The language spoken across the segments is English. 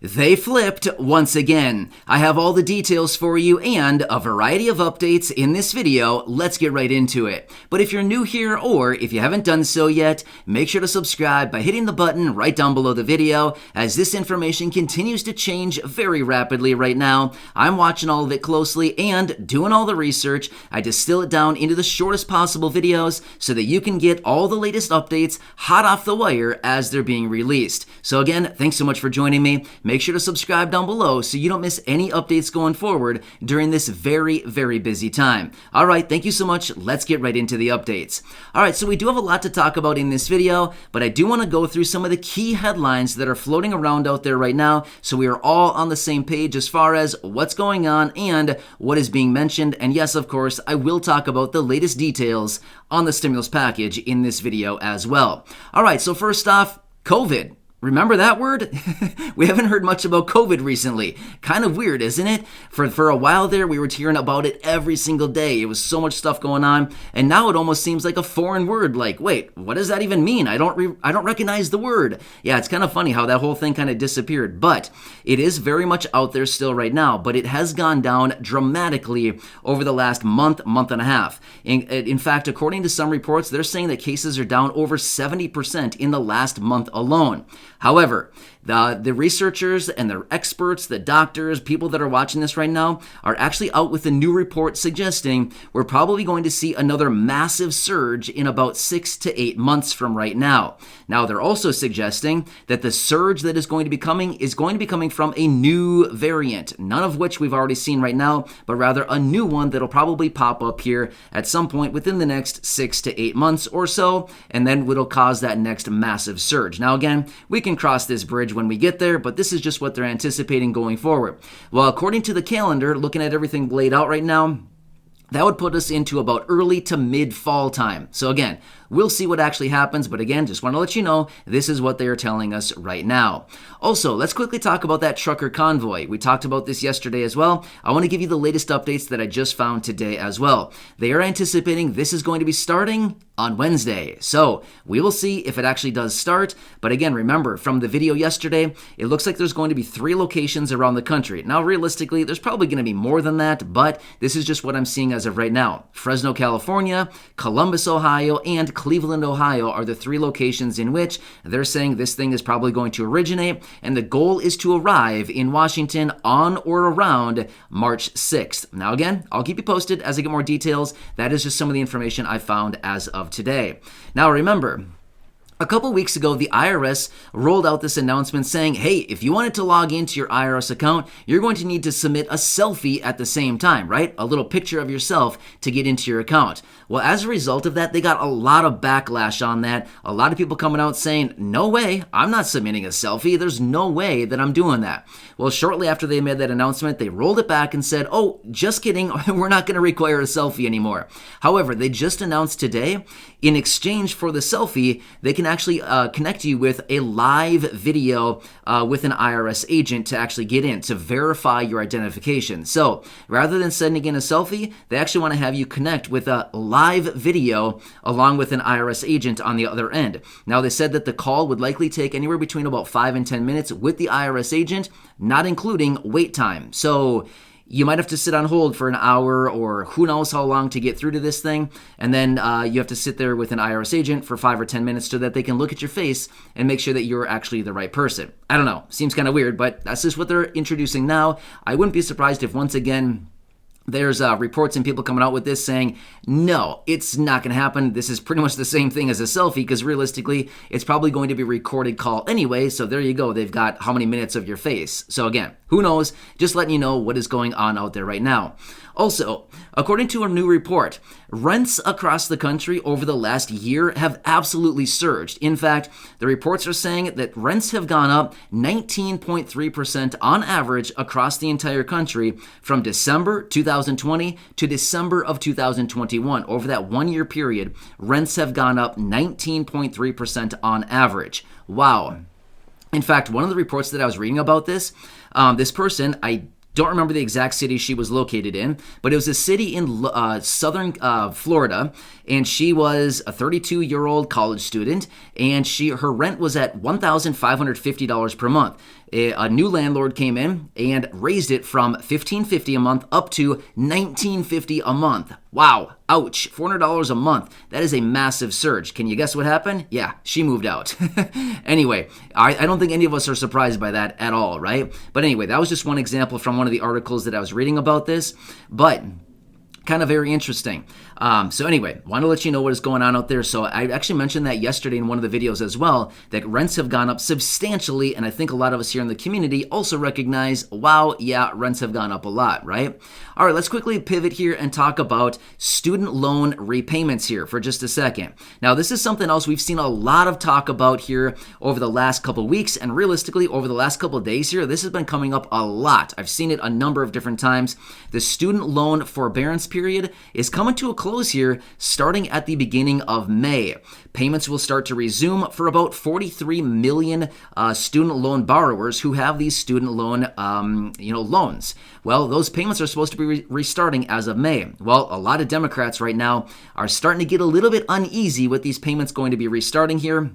They flipped once again. I have all the details for you and a variety of updates in this video. Let's get right into it. But if you're new here or if you haven't done so yet, make sure to subscribe by hitting the button right down below the video, as this information continues to change very rapidly right now. I'm watching all of it closely and doing all the research. I distill it down into the shortest possible videos so that you can get all the latest updates hot off the wire as they're being released. So again, thanks so much for joining me. Make sure to subscribe down below so you don't miss any updates going forward during this very, very busy time. All right, thank you so much. Let's get right into the updates. All right, so we do have a lot to talk about in this video, but I do want to go through some of the key headlines that are floating around out there right now so we are all on the same page as far as what's going on and what is being mentioned. And yes, of course, I will talk about the latest details on the stimulus package in this video as well. All right, so first off, COVID. Remember that word? We haven't heard much about COVID recently. Kind of weird, isn't it? For a while there, we were hearing about it every single day. It was so much stuff going on, and now it almost seems like a foreign word. Like, wait, what does that even mean? I don't recognize the word. Yeah, it's kind of funny how that whole thing kind of disappeared, but it is very much out there still right now, but it has gone down dramatically over the last month and a half. In fact, according to some reports, they're saying that cases are down over 70% in the last month alone. However, the researchers and the experts, the doctors, people that are watching this right now are actually out with a new report suggesting we're probably going to see another massive surge in about 6 to 8 months from right now. Now, they're also suggesting that the surge that is going to be coming from a new variant, none of which we've already seen right now, but rather a new one that'll probably pop up here at some point within the next 6 to 8 months or so, and then it'll cause that next massive surge. Now, again, we can cross this bridge when we get there, but this is just what they're anticipating going forward. Well, according to the calendar, looking at everything laid out right now, that would put us into about early to mid-fall time. So again, we'll see what actually happens, but again, just want to let you know, this is what they are telling us right now. Also, let's quickly talk about that trucker convoy. We talked about this yesterday as well. I want to give you the latest updates that I just found today as well. They are anticipating this is going to be starting on Wednesday. So we will see if it actually does start. But again, remember from the video yesterday, it looks like there's going to be 3 locations around the country. Now, realistically, there's probably going to be more than that, but this is just what I'm seeing as of right now. Fresno, California, Columbus, Ohio, and Cleveland, Ohio are the 3 locations in which they're saying this thing is probably going to originate, and the goal is to arrive in Washington on or around March 6th. Now again, I'll keep you posted as I get more details. That is just some of the information I found as of today. Now remember, a couple weeks ago, the IRS rolled out this announcement saying, hey, if you wanted to log into your IRS account, you're going to need to submit a selfie at the same time, right? A little picture of yourself to get into your account. Well, as a result of that, they got a lot of backlash on that. A lot of people coming out saying, no way, I'm not submitting a selfie. There's no way that I'm doing that. Well, shortly after they made that announcement, they rolled it back and said, oh, just kidding, we're not going to require a selfie anymore. However, they just announced today, in exchange for the selfie, they can actually connect you with a live video with an IRS agent to actually get in, to verify your identification. So rather than sending in a selfie, they actually want to have you connect with a live video along with an IRS agent on the other end. Now, they said that the call would likely take anywhere between about 5 and 10 minutes with the IRS agent, not including wait time. So you might have to sit on hold for an hour or who knows how long to get through to this thing. And then you have to sit there with an IRS agent for 5 or 10 minutes so that they can look at your face and make sure that you're actually the right person. I don't know. Seems kind of weird, but that's just what they're introducing now. I wouldn't be surprised if once again there's reports and people coming out with this saying, no, it's not going to happen. This is pretty much the same thing as a selfie because realistically, it's probably going to be a recorded call anyway. So there you go. They've got how many minutes of your face. So again, who knows? Just letting you know what is going on out there right now. Also, according to a new report, rents across the country over the last year have absolutely surged. In fact, the reports are saying that rents have gone up 19.3% on average across the entire country from December 2020 to December of 2021. Over that 1-year period, rents have gone up 19.3% on average. Wow. In fact, one of the reports that I was reading about this person, I don't remember the exact city she was located in, but it was a city in southern Florida, and she was a 32-year-old college student, and her rent was at $1,550 per month. a new landlord came in and raised it from $1,550 a month up to $1,950 a month. Wow, ouch, $400 a month. That is a massive surge. Can you guess what happened? Yeah, she moved out. Anyway, I don't think any of us are surprised by that at all, right? But anyway, that was just one example from one of the articles that I was reading about this, but kind of very interesting. So anyway, want to let you know what is going on out there. So I actually mentioned that yesterday in one of the videos as well, that rents have gone up substantially, and I think a lot of us here in the community also recognize, wow, yeah, rents have gone up a lot, right? All right, let's quickly pivot here and talk about student loan repayments here for just a second. Now, this is something else we've seen a lot of talk about here over the last couple weeks, and realistically, over the last couple of days here, this has been coming up a lot. I've seen it a number of different times. The student loan forbearance period is coming to a close here starting at the beginning of May. Payments will start to resume for about 43 million student loan borrowers who have these student loan loans. Well, those payments are supposed to be restarting as of May. Well, a lot of Democrats right now are starting to get a little bit uneasy with these payments going to be restarting here.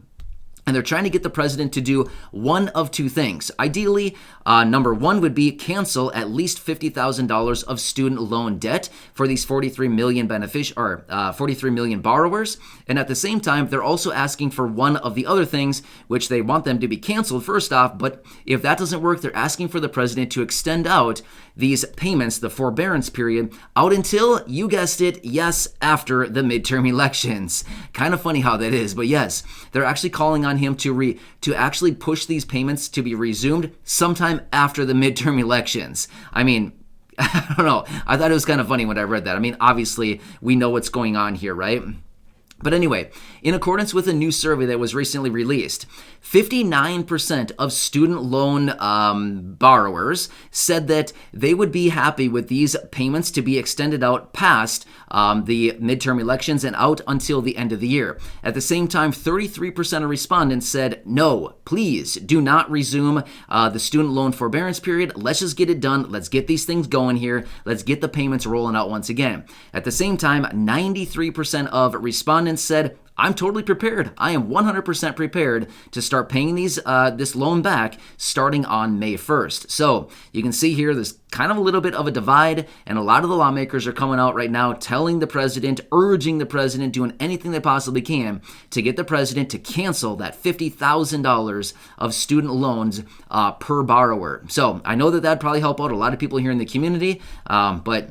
And they're trying to get the president to do one of two things. Ideally, number one would be cancel at least $50,000 of student loan debt for these 43 million 43 million borrowers. And at the same time, they're also asking for one of the other things, which they want them to be canceled first off. But if that doesn't work, they're asking for the president to extend out these payments, the forbearance period, out until, you guessed it, yes, after the midterm elections. Kind of funny how that is, but yes, they're actually calling on him to actually push these payments to be resumed sometime after the midterm elections. I mean, I don't know. I thought it was kind of funny when I read that. I mean, obviously, we know what's going on here, right? But anyway, in accordance with a new survey that was recently released, 59% of student loan borrowers said that they would be happy with these payments to be extended out past the midterm elections and out until the end of the year. At the same time, 33% of respondents said, no, please do not resume the student loan forbearance period. Let's just get it done. Let's get these things going here. Let's get the payments rolling out once again. At the same time, 93% of respondents said, I'm totally prepared. I am 100% prepared to start paying this loan back starting on May 1st. So you can see here there's kind of a little bit of a divide, and a lot of the lawmakers are coming out right now telling the president, urging the president, doing anything they possibly can to get the president to cancel that $50,000 of student loans per borrower. So I know that that'd probably help out a lot of people here in the community, but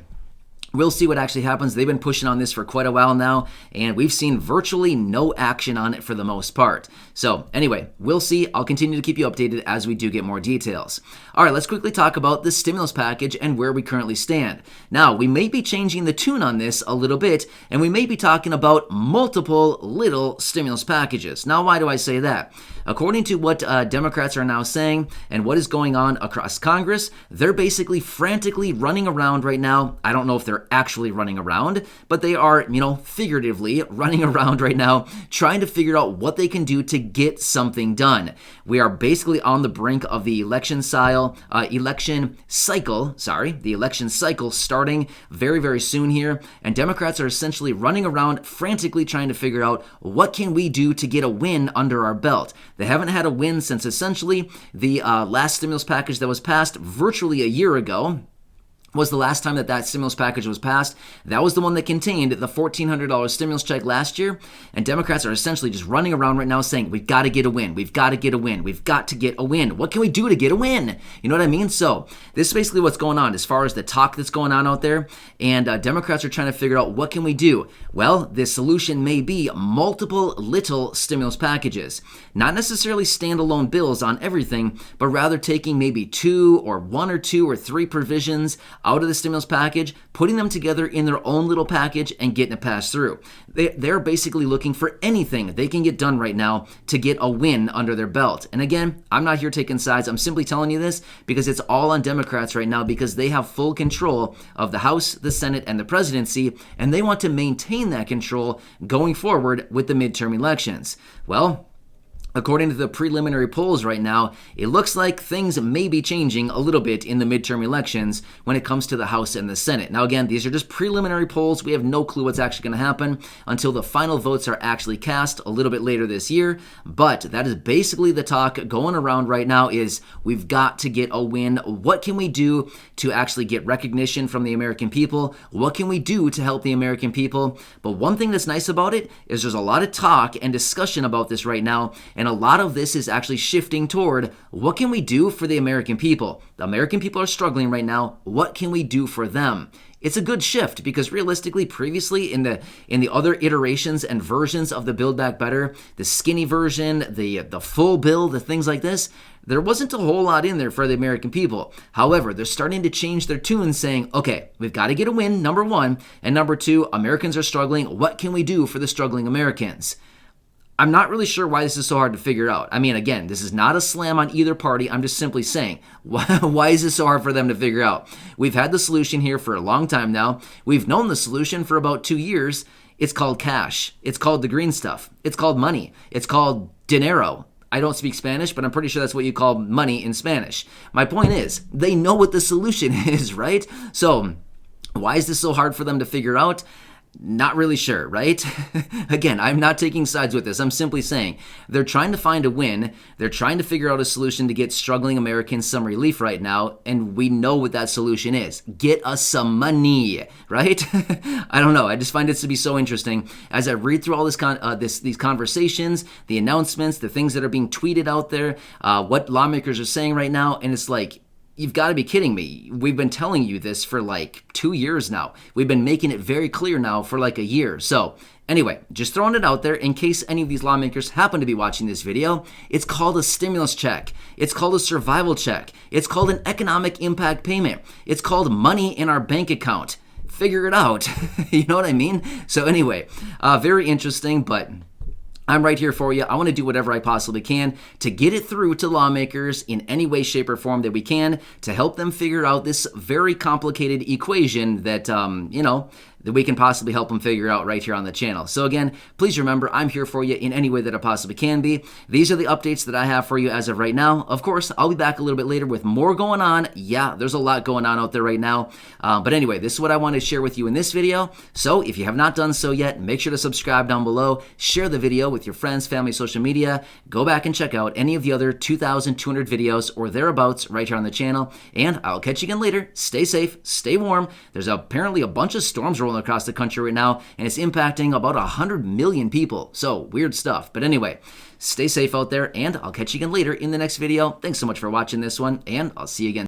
we'll see what actually happens. They've been pushing on this for quite a while now, and we've seen virtually no action on it for the most part. So anyway, we'll see. I'll continue to keep you updated as we do get more details. All right, let's quickly talk about the stimulus package and where we currently stand. Now, we may be changing the tune on this a little bit, and we may be talking about multiple little stimulus packages. Now, why do I say that? According to what Democrats are now saying and what is going on across Congress, they're basically frantically running around right now. I don't know if they're actually running around, but they are, figuratively running around right now, trying to figure out what they can do to get something done. We are basically on the brink of the election cycle starting very, very soon here, and Democrats are essentially running around frantically trying to figure out what can we do to get a win under our belt. They haven't had a win since essentially the last stimulus package that was passed virtually a year ago. Was the last time that stimulus package was passed. That was the one that contained the $1,400 stimulus check last year, and Democrats are essentially just running around right now saying, we've got to get a win, we've got to get a win, we've got to get a win. What can we do to get a win? You know what I mean? So this is basically what's going on as far as the talk that's going on out there, and Democrats are trying to figure out what can we do. Well, the solution may be multiple little stimulus packages, not necessarily standalone bills on everything, but rather taking maybe one or two or three provisions out of the stimulus package, putting them together in their own little package and getting it passed through. They're basically looking for anything they can get done right now to get a win under their belt. And again, I'm not here taking sides. I'm simply telling you this because it's all on Democrats right now because they have full control of the House, the Senate, and the presidency, and they want to maintain that control going forward with the midterm elections. Well, According to the preliminary polls right now, it looks like things may be changing a little bit in the midterm elections when it comes to the House and the Senate. Now, again, these are just preliminary polls. We have no clue what's actually going to happen until the final votes are actually cast a little bit later this year. But that is basically the talk going around right now is we've got to get a win. What can we do to actually get recognition from the American people? What can we do to help the American people? But one thing that's nice about it is there's a lot of talk and discussion about this right now. And a lot of this is actually shifting toward what can we do for the American people? The American people are struggling right now. What can we do for them? It's a good shift because realistically, previously in the other iterations and versions of the Build Back Better, the skinny version, the full bill, the things like this, there wasn't a whole lot in there for the American people. However, they're starting to change their tune saying, okay, we've got to get a win, number one, and number two, Americans are struggling. What can we do for the struggling Americans? I'm not really sure why this is so hard to figure out. I mean, again, this is not a slam on either party. I'm just simply saying, why is this so hard for them to figure out? We've had the solution here for a long time now. We've known the solution for about 2 years. It's called cash. It's called the green stuff. It's called money. It's called dinero. I don't speak Spanish, but I'm pretty sure that's what you call money in Spanish. My point is, they know what the solution is, right? So why is this so hard for them to figure out? Not really sure, right? Again, I'm not taking sides with this. I'm simply saying they're trying to find a win. They're trying to figure out a solution to get struggling Americans some relief right now, and we know what that solution is. Get us some money, right? I don't know. I just find it to be so interesting as I read through all these conversations, the announcements, the things that are being tweeted out there, what lawmakers are saying right now, and it's like, you've got to be kidding me. We've been telling you this for like 2 years now. We've been making it very clear now for like a year. So anyway, just throwing it out there in case any of these lawmakers happen to be watching this video. It's called a stimulus check. It's called a survival check. It's called an economic impact payment. It's called money in our bank account. Figure it out. You know what I mean? So anyway, very interesting, but I'm right here for you. I want to do whatever I possibly can to get it through to lawmakers in any way, shape, or form that we can to help them figure out this very complicated equation that, that we can possibly help them figure out right here on the channel. So again, please remember, I'm here for you in any way that I possibly can be. These are the updates that I have for you as of right now. Of course, I'll be back a little bit later with more going on. Yeah, there's a lot going on out there right now. But anyway, this is what I want to share with you in this video. So if you have not done so yet, make sure to subscribe down below. Share the video with your friends, family, social media. Go back and check out any of the other 2,200 videos or thereabouts right here on the channel. And I'll catch you again later. Stay safe, stay warm. There's apparently a bunch of storms rolling across the country right now, and it's impacting about 100 million people. So weird stuff. But anyway, stay safe out there, and I'll catch you again later in the next video. Thanks so much for watching this one, and I'll see you again.